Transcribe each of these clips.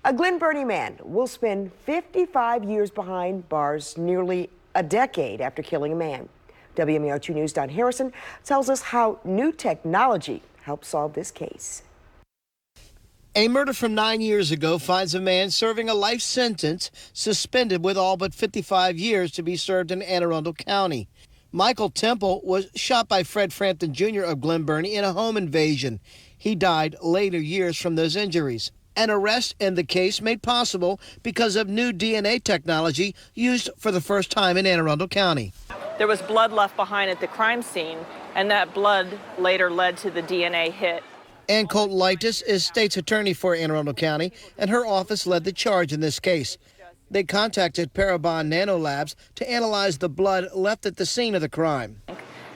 A Glen Burnie man will spend 55 years behind bars, nearly a decade after killing a man. WMER2 News' Don Harrison tells us how new technology helped solve this case. A murder from 9 years ago finds a man serving a life sentence suspended with all but 55 years to be served in Anne Arundel County. Michael Temple was shot by Fred Frampton Jr. of Glen Burnie in a home invasion. He died later years from those injuries. An arrest in the case made possible because of new DNA technology used for the first time in Anne Arundel County. There was blood left behind at the crime scene, and that blood later led to the DNA hit. Ann Colt-Lightis is state's attorney for Anne Arundel County, and her office led the charge in this case. They contacted Parabon Nanolabs to analyze the blood left at the scene of the crime.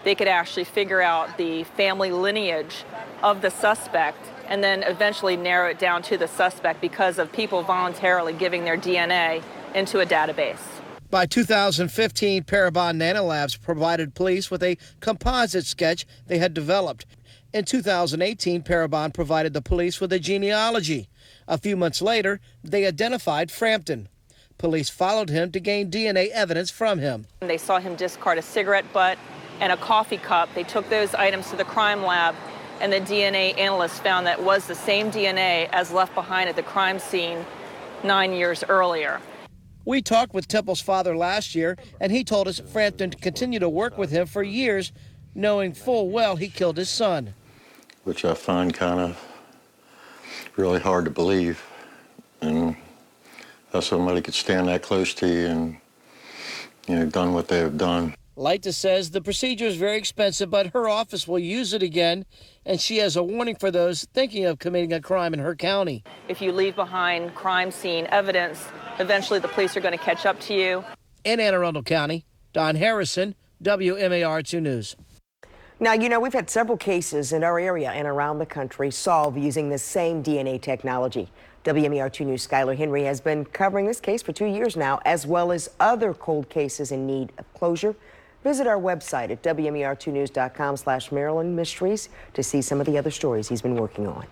They could actually figure out the family lineage of the suspect and then eventually narrow it down to the suspect because of people voluntarily giving their DNA into a database. By 2015, Parabon Nanolabs provided police with a composite sketch they had developed. In 2018, Parabon provided the police with a genealogy. A few months later, they identified Frampton. Police followed him to gain DNA evidence from him. They saw him discard a cigarette butt and a coffee cup. They took those items to the crime lab, and the DNA analyst found that it was the same DNA as left behind at the crime scene 9 years earlier. We talked with Temple's father last year, and he told us Frampton continued to work with him for years, knowing full well he killed his son. Which I find kind of really hard to believe. And how somebody could stand that close to you and, done what they have done. Lightis says the procedure is very expensive, but her office will use it again, and she has a warning for those thinking of committing a crime in her county. If you leave behind crime scene evidence, eventually the police are going to catch up to you. In Anne Arundel County, Don Harrison, WMAR2 News. Now, we've had several cases in our area and around the country solved using the same DNA technology. WMER2 News' Skylar Henry has been covering this case for 2 years now, as well as other cold cases in need of closure. Visit our website at WMER2news.com/Maryland Mysteries to see some of the other stories he's been working on.